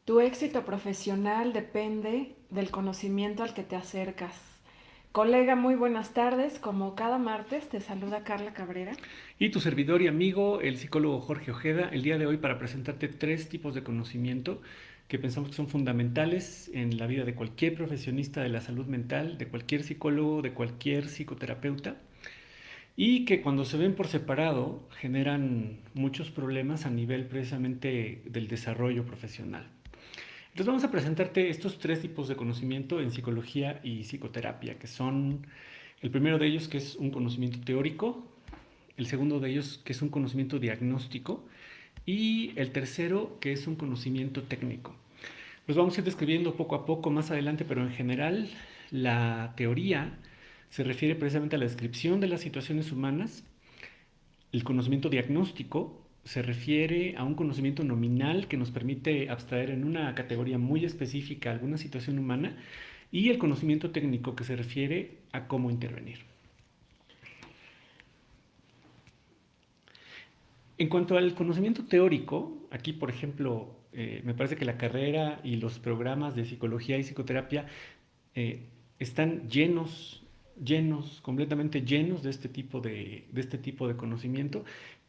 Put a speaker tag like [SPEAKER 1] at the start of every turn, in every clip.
[SPEAKER 1] Tu éxito profesional depende del conocimiento al que te acercas. Colega, muy buenas tardes. Como cada martes, te saluda Carla Cabrera.
[SPEAKER 2] Y tu servidor y amigo, el psicólogo Jorge Ojeda, el día de hoy para presentarte tres tipos de conocimiento que pensamos que son fundamentales en la vida de cualquier profesionista de la salud mental, de cualquier psicólogo, de cualquier psicoterapeuta, y que cuando se ven por separado generan muchos problemas a nivel precisamente del desarrollo profesional. Entonces vamos a presentarte estos tres tipos de conocimiento en psicología y psicoterapia, que son el primero de ellos que es un conocimiento teórico, el segundo de ellos que es un conocimiento diagnóstico y el tercero que es un conocimiento técnico. Los vamos a ir describiendo poco a poco más adelante, pero en general la teoría se refiere precisamente a la descripción de las situaciones humanas. El conocimiento diagnóstico se refiere a un conocimiento nominal que nos permite abstraer en una categoría muy específica alguna situación humana, y el conocimiento técnico que se refiere a cómo intervenir. En cuanto al conocimiento teórico, aquí por ejemplo, me parece que la carrera y los programas de psicología y psicoterapia eh, están completamente llenos de este tipo de conocimiento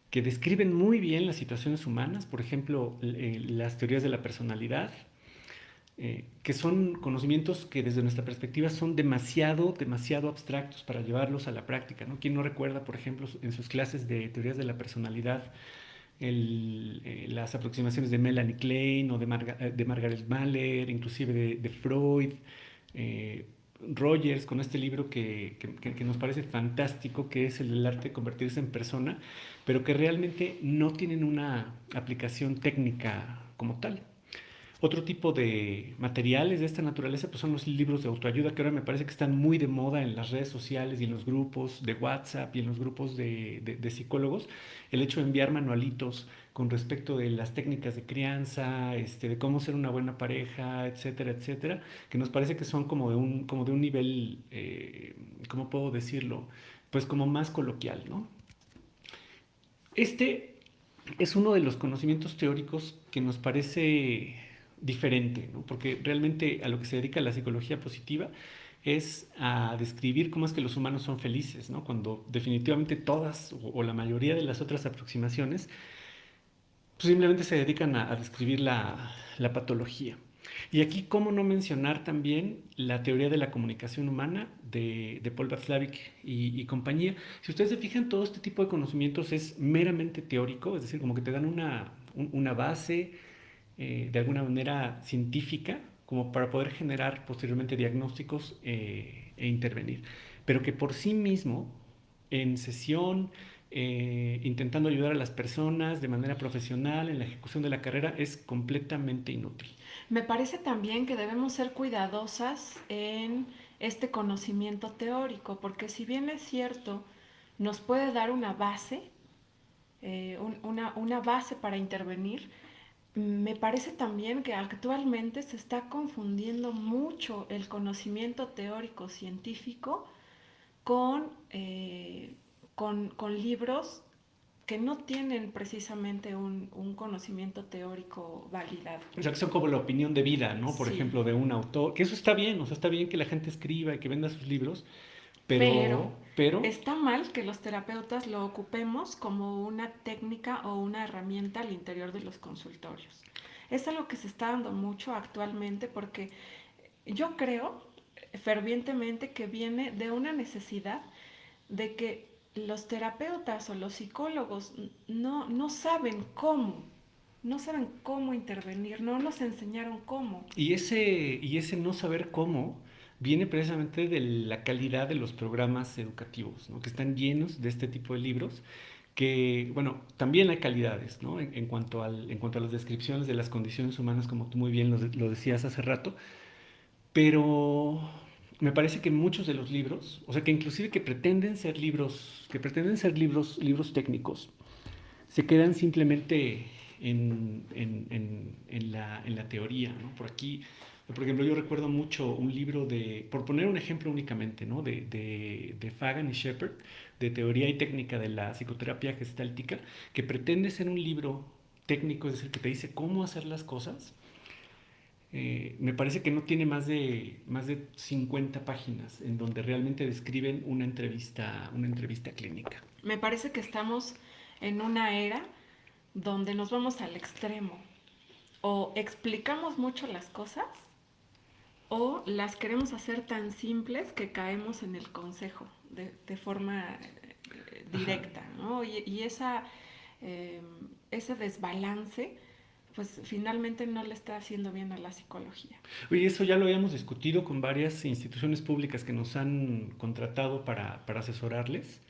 [SPEAKER 2] que describen muy bien las situaciones humanas, por ejemplo, las teorías de la personalidad, que son conocimientos que desde nuestra perspectiva son demasiado abstractos para llevarlos a la práctica, ¿no? ¿Quién no recuerda, por ejemplo, en sus clases de teorías de la personalidad, las aproximaciones de Melanie Klein o de Margaret Mahler, inclusive de Freud, eh, Rogers, con este libro que nos parece fantástico, que es el arte de convertirse en persona, pero que realmente no tienen una aplicación técnica como tal? Otro tipo de materiales de esta naturaleza pues son los libros de autoayuda, que ahora me parece que están muy de moda en las redes sociales y en los grupos de WhatsApp y en los grupos de psicólogos. El hecho de enviar manualitos con respecto de las técnicas de crianza, de cómo ser una buena pareja, etcétera, etcétera, que nos parece que son como de un nivel, ¿cómo puedo decirlo? Pues como más coloquial, ¿no? Este es uno de los conocimientos teóricos que nos parece diferente, ¿no? Porque realmente a lo que se dedica la psicología positiva es a describir cómo es que los humanos son felices, ¿no? Cuando definitivamente todas o la mayoría de las otras aproximaciones pues simplemente se dedican a describir la patología. Y aquí, ¿cómo no mencionar también la teoría de la comunicación humana de Paul Václavic y compañía? Si ustedes se fijan, todo este tipo de conocimientos es meramente teórico, es decir, como que te dan una base de alguna manera científica, como para poder generar posteriormente diagnósticos e intervenir. Pero que por sí mismo, en sesión, intentando ayudar a las personas de manera profesional en la ejecución de la carrera, es completamente inútil.
[SPEAKER 1] Me parece también que debemos ser cuidadosas en este conocimiento teórico, porque si bien es cierto, nos puede dar una base, una base para intervenir. Me parece también que actualmente se está confundiendo mucho el conocimiento teórico científico con, con libros que no tienen precisamente un conocimiento teórico validado.
[SPEAKER 2] O sea, que son como la opinión de vida, ¿no? Por
[SPEAKER 1] Sí,
[SPEAKER 2] ejemplo, de un autor, que eso está bien, o sea, está bien que la gente escriba y que venda sus libros,
[SPEAKER 1] pero
[SPEAKER 2] pero
[SPEAKER 1] está mal que los terapeutas lo ocupemos como una técnica o una herramienta al interior de los consultorios. Es algo que se está dando mucho actualmente porque yo creo fervientemente que viene de una necesidad de que los terapeutas o los psicólogos no saben cómo, no saben cómo intervenir, no nos enseñaron cómo.
[SPEAKER 2] y ese no saber cómo viene precisamente de la calidad de los programas educativos, ¿no? Que están llenos de este tipo de libros, que, bueno, también hay calidades, ¿no? En cuanto a las descripciones de las condiciones humanas, como tú muy bien lo decías hace rato, pero me parece que muchos de los libros, o sea, que inclusive que pretenden ser libros técnicos, se quedan simplemente en la teoría, ¿no? Por aquí, por ejemplo, yo recuerdo mucho un libro por poner un ejemplo únicamente, ¿no? De Fagan y Shepard, de teoría y técnica de la psicoterapia gestáltica, que pretende ser un libro técnico, es decir, que te dice cómo hacer las cosas, me parece que no tiene más de 50 páginas en donde realmente describen una entrevista clínica.
[SPEAKER 1] Me parece que estamos en una era donde nos vamos al extremo. O explicamos mucho las cosas o las queremos hacer tan simples que caemos en el consejo de forma
[SPEAKER 2] Ajá.
[SPEAKER 1] directa, ¿no? Y eh, ese desbalance, pues finalmente no le está haciendo bien a la psicología.
[SPEAKER 2] Oye, eso ya lo habíamos discutido con varias instituciones públicas que nos han contratado para asesorarles,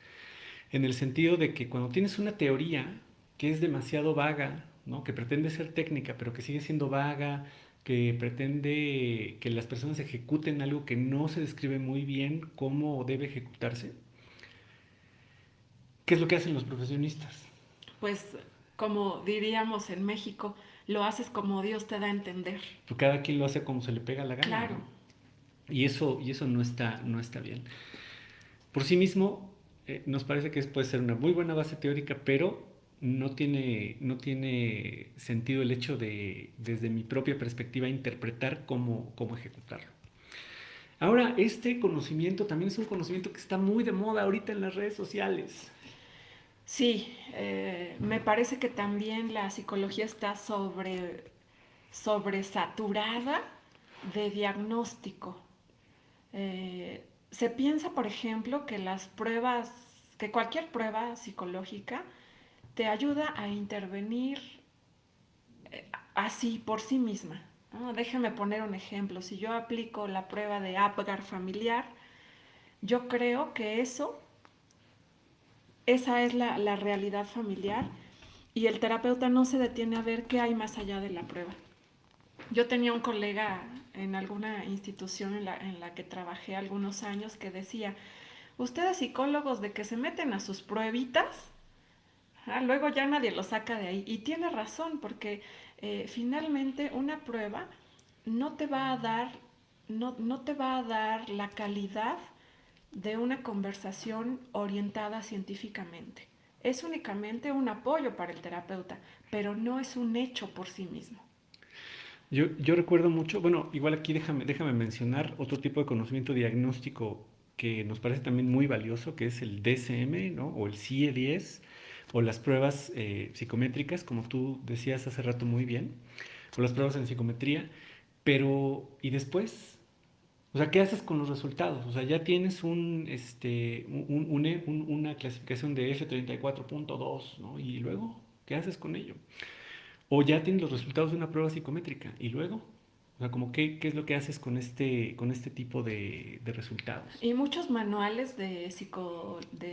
[SPEAKER 2] en el sentido de que cuando tienes una teoría que es demasiado vaga, ¿no? Que pretende ser técnica, pero que sigue siendo vaga, que pretende que las personas ejecuten algo que no se describe muy bien cómo debe ejecutarse, ¿qué es lo que hacen los profesionistas?
[SPEAKER 1] Pues como diríamos en México, lo haces como Dios te da a entender.
[SPEAKER 2] Pues cada quien lo hace como se le pega la gana,
[SPEAKER 1] Claro,
[SPEAKER 2] ¿no? Y eso no está bien. Por sí mismo, nos parece que puede ser una muy buena base teórica, pero no tiene sentido el hecho de, desde mi propia perspectiva, interpretar cómo ejecutarlo. Ahora, este conocimiento también es un conocimiento que está muy de moda ahorita en las redes sociales.
[SPEAKER 1] sí, me parece que también la psicología está sobresaturada de diagnóstico. Se piensa, por ejemplo, que que cualquier prueba psicológica te ayuda a intervenir así por sí misma, ¿no? Déjame poner un ejemplo. Si yo aplico la prueba de Apgar familiar, yo creo que esa es la realidad familiar y el terapeuta no se detiene a ver qué hay más allá de la prueba. Yo tenía un colega en alguna institución en la que trabajé algunos años que decía, ustedes psicólogos de que se meten a sus pruebitas, luego ya nadie lo saca de ahí. Y tiene razón, porque finalmente una prueba no te va a dar, no te va a dar la calidad de una conversación orientada científicamente. Es únicamente un apoyo para el terapeuta, pero no es un hecho por sí mismo.
[SPEAKER 2] Yo recuerdo mucho, bueno, igual aquí déjame mencionar otro tipo de conocimiento diagnóstico que nos parece también muy valioso, que es el DSM, ¿no? O el CIE-10, o las pruebas psicométricas, como tú decías hace rato muy bien, o las pruebas en psicometría, pero ¿y después? O sea, ¿qué haces con los resultados? O sea, ya tienes una clasificación de F34.2, ¿no? Y luego, ¿qué haces con ello? O ya tienes los resultados de una prueba psicométrica y luego, o sea, como qué es lo que haces con este tipo de resultados.
[SPEAKER 1] Y muchos manuales de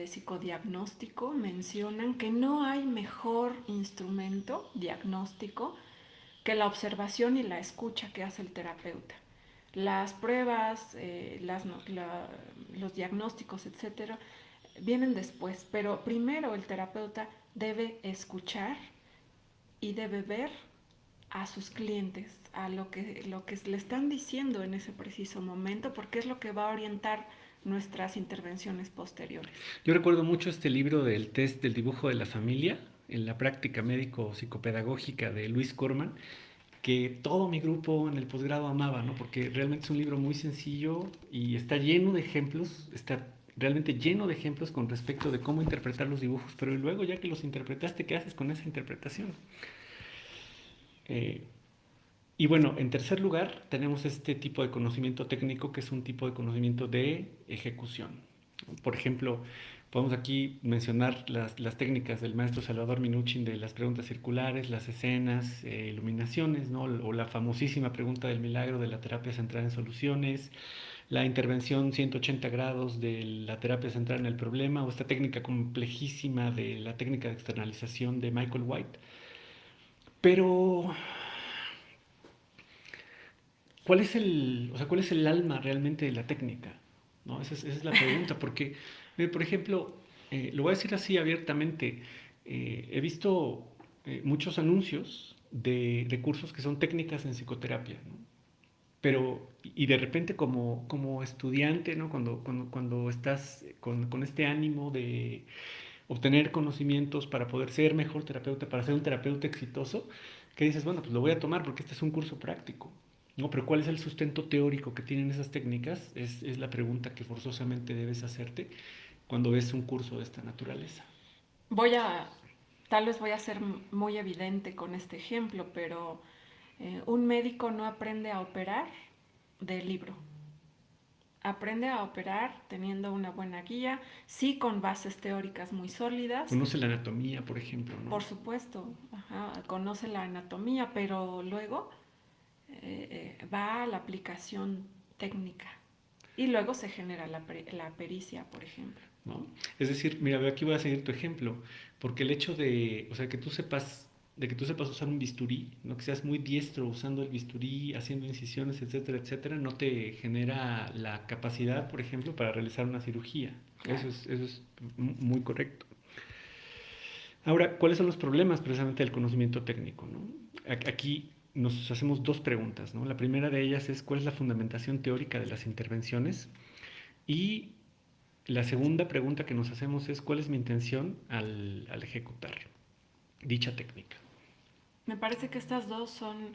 [SPEAKER 1] psicodiagnóstico mencionan que no hay mejor instrumento diagnóstico que la observación y la escucha que hace el terapeuta. Las pruebas, los diagnósticos, etcétera, vienen después, pero primero el terapeuta debe escuchar y debe ver a sus clientes, a lo que le están diciendo en ese preciso momento, porque es lo que va a orientar nuestras intervenciones posteriores.
[SPEAKER 2] Yo recuerdo mucho este libro del test del dibujo de la familia en la práctica médico-psicopedagógica de Luis Corman, que todo mi grupo en el posgrado amaba, ¿no? Porque realmente es un libro muy sencillo y está lleno de ejemplos, está realmente lleno de ejemplos con respecto de cómo interpretar los dibujos, pero luego ya que los interpretaste, ¿qué haces con esa interpretación? Eh, y bueno, en tercer lugar, tenemos este tipo de conocimiento técnico que es un tipo de conocimiento de ejecución. Por ejemplo, podemos aquí mencionar las técnicas del maestro Salvador Minuchin de las preguntas circulares, las escenas, iluminaciones, ¿no? O la famosísima pregunta del milagro de la terapia centrada en soluciones, la intervención 180 grados de la terapia centrada en el problema, o esta técnica complejísima de la técnica de externalización de Michael White. Pero cuál es el alma realmente de la técnica? ¿No? Esa es la pregunta, porque, por ejemplo, lo voy a decir así abiertamente, he visto muchos anuncios de recursos que son técnicas en psicoterapia, ¿no? Pero, y de repente como estudiante, ¿no? Cuando estás con este ánimo de obtener conocimientos para poder ser mejor terapeuta, para ser un terapeuta exitoso, que dices, bueno, pues lo voy a tomar porque este es un curso práctico. ¿no? Pero ¿cuál es el sustento teórico que tienen esas técnicas? Es la pregunta que forzosamente debes hacerte cuando ves un curso de esta naturaleza.
[SPEAKER 1] Voy a, tal vez voy a ser muy evidente con este ejemplo, pero un médico no aprende a operar del libro. Aprende a operar teniendo una buena guía, sí con bases teóricas muy sólidas,
[SPEAKER 2] Conoce la anatomía, por ejemplo, ¿no?
[SPEAKER 1] por supuesto, ajá, conoce la anatomía, pero luego va a la aplicación técnica y luego se genera la pericia, por ejemplo.
[SPEAKER 2] ¿No? Es decir, mira, aquí voy a seguir tu ejemplo, porque el hecho de, o sea, de que tú sepas usar un bisturí, ¿no? Que seas muy diestro usando el bisturí, haciendo incisiones, etcétera, etcétera, no te genera la capacidad, por ejemplo, para realizar una cirugía.
[SPEAKER 1] Claro.
[SPEAKER 2] Eso es muy correcto. Ahora, ¿cuáles son los problemas precisamente del conocimiento técnico, ¿no? Aquí nos hacemos dos preguntas, ¿no? La primera de ellas es cuál es la fundamentación teórica de las intervenciones y la segunda pregunta que nos hacemos es cuál es mi intención al ejecutar dicha técnica.
[SPEAKER 1] Me parece que estas dos son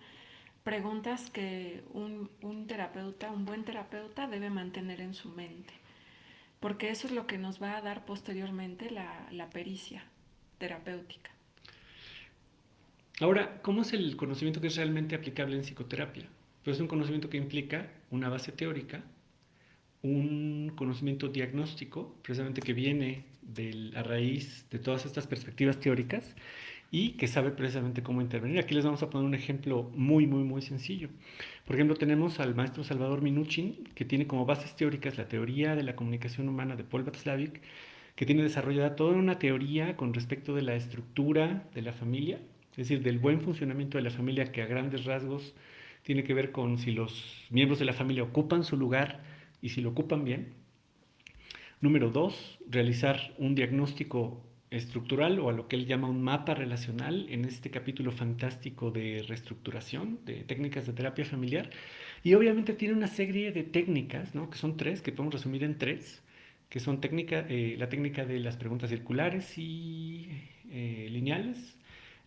[SPEAKER 1] preguntas que un terapeuta, un buen terapeuta debe mantener en su mente, porque eso es lo que nos va a dar posteriormente la pericia terapéutica.
[SPEAKER 2] Ahora, ¿cómo es el conocimiento que es realmente aplicable en psicoterapia? Pues es un conocimiento que implica una base teórica, un conocimiento diagnóstico, precisamente que viene a raíz de todas estas perspectivas teóricas y que sabe precisamente cómo intervenir. Aquí les vamos a poner un ejemplo muy sencillo. Por ejemplo, tenemos al maestro Salvador Minuchin, que tiene como bases teóricas la teoría de la comunicación humana de Paul Watzlawick, que tiene desarrollada toda una teoría con respecto de la estructura de la familia, es decir, del buen funcionamiento de la familia, que a grandes rasgos tiene que ver con si los miembros de la familia ocupan su lugar y si lo ocupan bien. Número dos, realizar un diagnóstico estructural o a lo que él llama un mapa relacional en este capítulo fantástico de reestructuración, de técnicas de terapia familiar. Y obviamente tiene una serie de técnicas, ¿no? Que son tres, que podemos resumir en tres, que son la técnica de las preguntas circulares y lineales,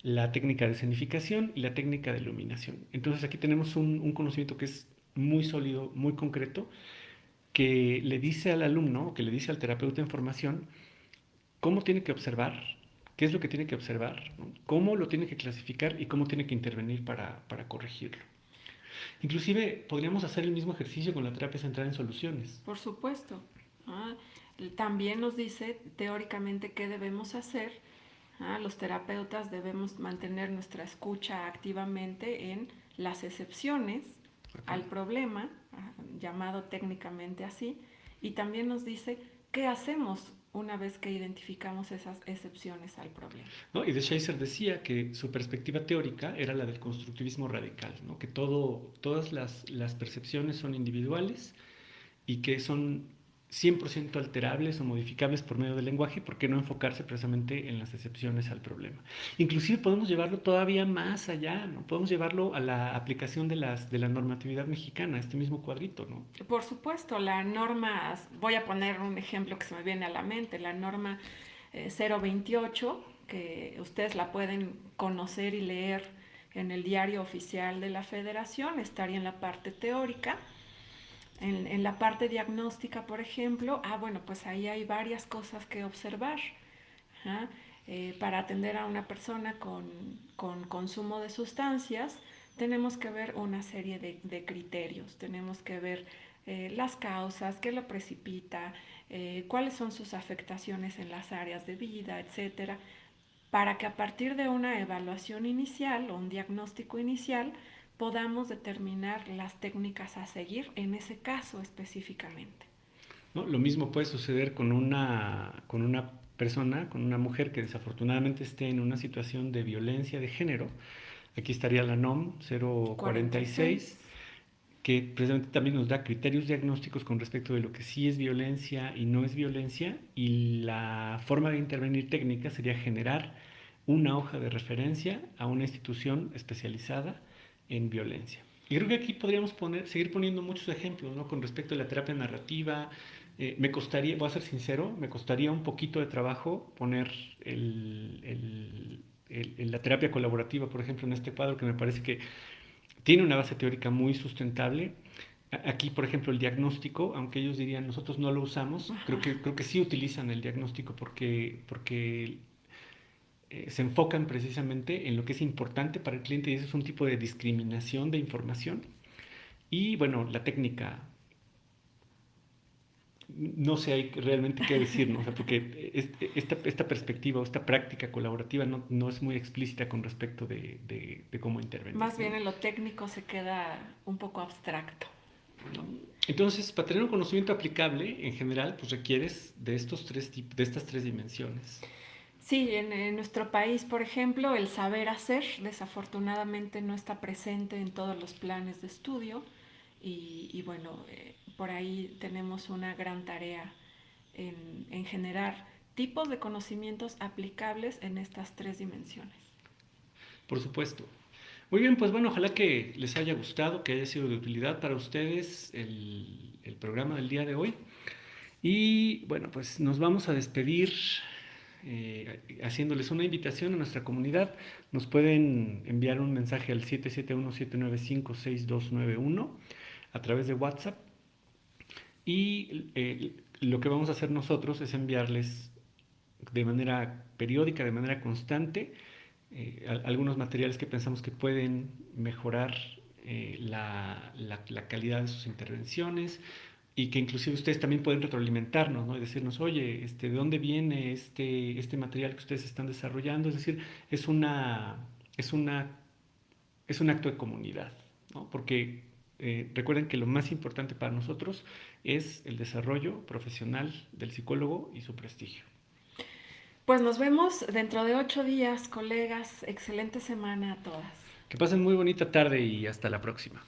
[SPEAKER 2] la técnica de escenificación y la técnica de iluminación. Entonces aquí tenemos un conocimiento que es muy sólido, muy concreto, que le dice al alumno, que le dice al terapeuta en formación, cómo tiene que observar, qué es lo que tiene que observar, ¿no? Cómo lo tiene que clasificar y cómo tiene que intervenir para corregirlo. Inclusive podríamos hacer el mismo ejercicio con la terapia centrada en soluciones.
[SPEAKER 1] Por supuesto. Ah, también nos dice teóricamente qué debemos hacer. Los terapeutas debemos mantener nuestra escucha activamente en las excepciones
[SPEAKER 2] Okay.
[SPEAKER 1] al problema, llamado técnicamente así, y también nos dice qué hacemos una vez que identificamos esas excepciones al problema.
[SPEAKER 2] ¿No? Y de Scheiser decía que su perspectiva teórica era la del constructivismo radical, ¿no? Que todas las percepciones son individuales y que son 100% alterables o modificables por medio del lenguaje, ¿por qué no enfocarse precisamente en las excepciones al problema? Inclusive podemos llevarlo todavía más allá, ¿no? Podemos llevarlo a la aplicación de la normatividad mexicana, este mismo cuadrito, ¿no?
[SPEAKER 1] Por supuesto, la norma, voy a poner un ejemplo que se me viene a la mente, la norma 028, que ustedes la pueden conocer y leer en el diario oficial de la Federación, estaría en la parte teórica. En la parte diagnóstica, por ejemplo, bueno, pues ahí hay varias cosas que observar. ¿Ah? Para atender a una persona con consumo de sustancias, tenemos que ver una serie de criterios, tenemos que ver las causas, qué lo precipita, cuáles son sus afectaciones en las áreas de vida, etcétera, para que a partir de una evaluación inicial o un diagnóstico inicial podamos determinar las técnicas a seguir en ese caso específicamente.
[SPEAKER 2] ¿No? Lo mismo puede suceder con una persona, con una mujer que desafortunadamente esté en una situación de violencia de género. Aquí estaría la NOM 046,
[SPEAKER 1] 46.
[SPEAKER 2] que precisamente también nos da criterios diagnósticos con respecto de lo que sí es violencia y no es violencia, y la forma de intervenir técnica sería generar una hoja de referencia a una institución especializada en violencia. Y creo que aquí podríamos seguir poniendo muchos ejemplos, ¿no? Con respecto a la terapia narrativa. Me costaría, voy a ser sincero, me costaría un poquito de trabajo poner la terapia colaborativa, por ejemplo, en este cuadro, que me parece que tiene una base teórica muy sustentable. Aquí, por ejemplo, el diagnóstico, aunque ellos dirían nosotros no lo usamos, creo que sí utilizan el diagnóstico porque se enfocan precisamente en lo que es importante para el cliente y eso es un tipo de discriminación de información. Y bueno, la técnica, no sé hay realmente qué decir, ¿no? O sea, porque esta perspectiva o esta práctica colaborativa no es muy explícita con respecto de cómo intervenir,
[SPEAKER 1] Más bien
[SPEAKER 2] ¿no?
[SPEAKER 1] en lo técnico se queda un poco abstracto, ¿no?
[SPEAKER 2] Entonces, para tener un conocimiento aplicable, en general, pues requieres de de estas tres dimensiones.
[SPEAKER 1] Sí, en nuestro país, por ejemplo, el saber hacer desafortunadamente no está presente en todos los planes de estudio y bueno, por ahí tenemos una gran tarea en generar tipos de conocimientos aplicables en estas tres dimensiones.
[SPEAKER 2] Por supuesto. Muy bien, pues bueno, ojalá que les haya gustado, que haya sido de utilidad para ustedes el programa del día de hoy. Y bueno, pues nos vamos a despedir haciéndoles una invitación a nuestra comunidad. Nos pueden enviar un mensaje al 771-795-6291 a través de WhatsApp. Y lo que vamos a hacer nosotros es enviarles de manera periódica, de manera constante, algunos materiales que pensamos que pueden mejorar la calidad de sus intervenciones y que inclusive ustedes también pueden retroalimentarnos, ¿no? Y decirnos, oye, ¿de dónde viene este material que ustedes están desarrollando? Es decir, es una, es una, es un acto de comunidad, ¿no? Porque recuerden que lo más importante para nosotros es el desarrollo profesional del psicólogo y su prestigio.
[SPEAKER 1] Pues nos vemos dentro de 8 días, colegas. Excelente semana a todas.
[SPEAKER 2] Que pasen muy bonita tarde y hasta la próxima.